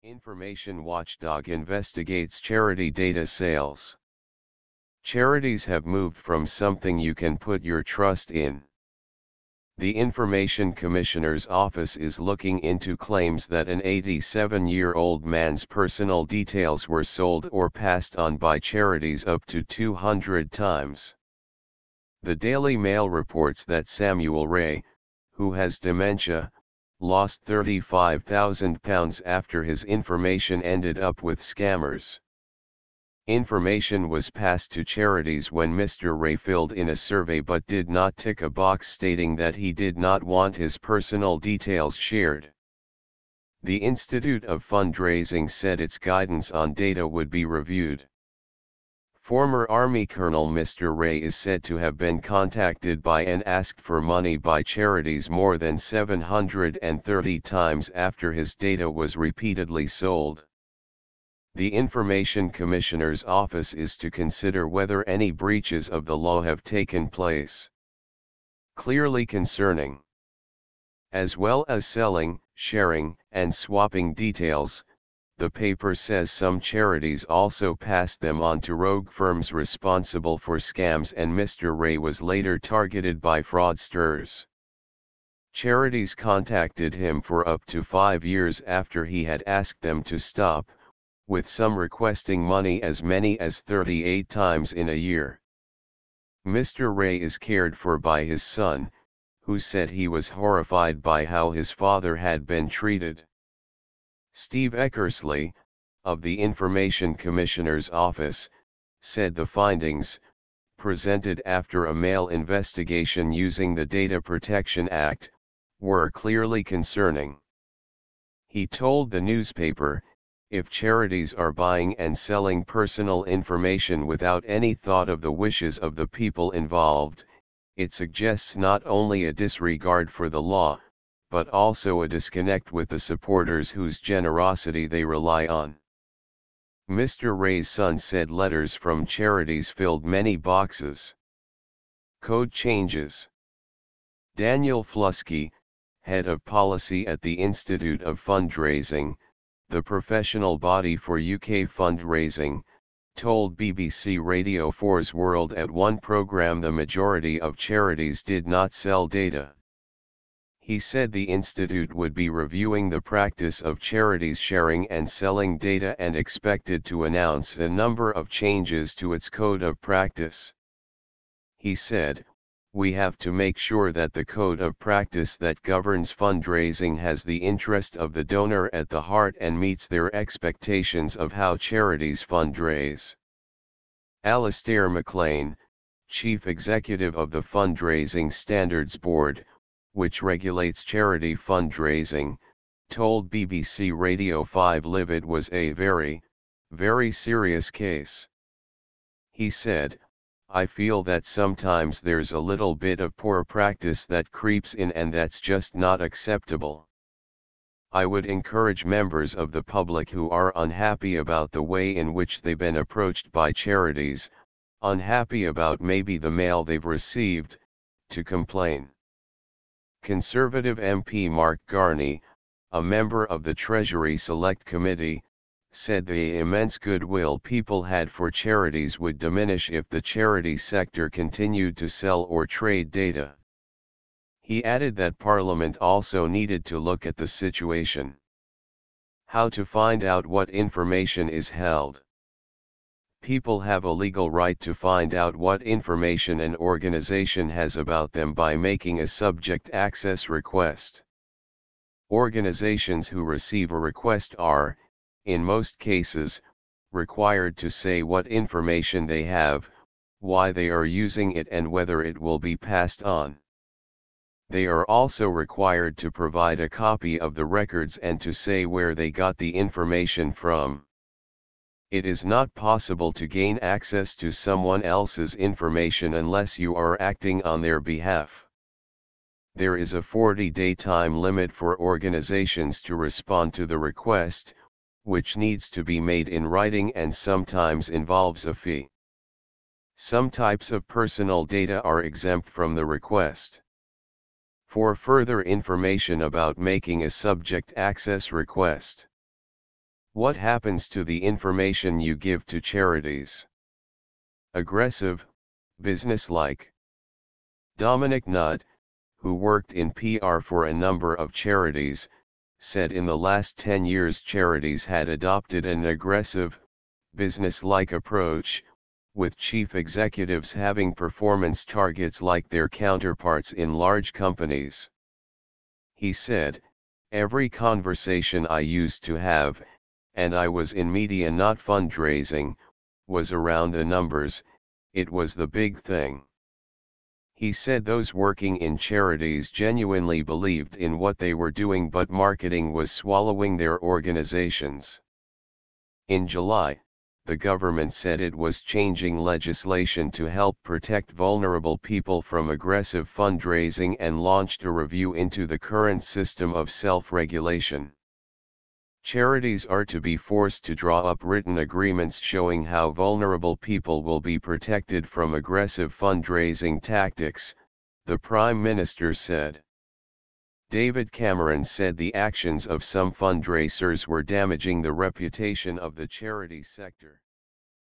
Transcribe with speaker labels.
Speaker 1: Information watchdog investigates charity data sales. Charities have moved from something you can put your trust in. The Information Commissioner's Office is looking into claims that an 87-year-old man's personal details were sold or passed on by charities up to 200 times. The Daily Mail reports that Samuel Rae, who has dementia, lost £35,000 after his information ended up with scammers. Information was passed to charities when Mr. Rae filled in a survey but did not tick a box stating that he did not want his personal details shared. The Institute of Fundraising said its guidance on data would be reviewed. Former Army Colonel Mr. Rae is said to have been contacted by and asked for money by charities more than 730 times after his data was repeatedly sold. The Information Commissioner's Office is to consider whether any breaches of the law have taken place. Clearly concerning. As well as selling, sharing, and swapping details, the paper says some charities also passed them on to rogue firms responsible for scams, and Mr. Rae was later targeted by fraudsters. Charities contacted him for up to 5 years after he had asked them to stop, with some requesting money as many as 38 times in a year. Mr. Rae is cared for by his son, who said he was horrified by how his father had been treated. Steve Eckersley, of the Information Commissioner's Office, said the findings, presented after a Mail investigation using the Data Protection Act, were clearly concerning. He told the newspaper, "If charities are buying and selling personal information without any thought of the wishes of the people involved, it suggests not only a disregard for the law, but also a disconnect with the supporters whose generosity they rely on." Mr. Rae's son said letters from charities filled many boxes. Code changes. Daniel Flusky, head of policy at the Institute of Fundraising, the professional body for UK fundraising, told BBC Radio 4's World at One programme the majority of charities did not sell data. He said the institute would be reviewing the practice of charities sharing and selling data and expected to announce a number of changes to its code of practice. He said, "We have to make sure that the code of practice that governs fundraising has the interest of the donor at the heart and meets their expectations of how charities fundraise." Alistair McLean, chief executive of the Fundraising Standards Board, which regulates charity fundraising, told BBC Radio 5 Live it was a very, very serious case. He said, "I feel that sometimes there's a little bit of poor practice that creeps in and that's just not acceptable. I would encourage members of the public who are unhappy about the way in which they've been approached by charities, unhappy about maybe the mail they've received, to complain." Conservative MP Mark Garney, a member of the Treasury Select Committee, said the immense goodwill people had for charities would diminish if the charity sector continued to sell or trade data. He added that Parliament also needed to look at the situation. How to find out what information is held. People have a legal right to find out what information an organization has about them by making a subject access request. Organizations who receive a request are, in most cases, required to say what information they have, why they are using it and whether it will be passed on. They are also required to provide a copy of the records and to say where they got the information from. It is not possible to gain access to someone else's information unless you are acting on their behalf. There is a 40-day time limit for organizations to respond to the request, which needs to be made in writing and sometimes involves a fee. Some types of personal data are exempt from the request. For further information about making a subject access request, What happens to the information you give to charities? Aggressive, businesslike. Dominic Nutt, who worked in PR for a number of charities, said in the last 10 years charities had adopted an aggressive, business-like approach, with chief executives having performance targets like their counterparts in large companies. He said, "Every conversation I used to have, and I was in media not fundraising, was around the numbers. It was the big thing." He said those working in charities genuinely believed in what they were doing, but marketing was swallowing their organizations. In July, the government said it was changing legislation to help protect vulnerable people from aggressive fundraising and launched a review into the current system of self-regulation. Charities are to be forced to draw up written agreements showing how vulnerable people will be protected from aggressive fundraising tactics, the Prime Minister said. David Cameron said the actions of some fundraisers were damaging the reputation of the charity sector.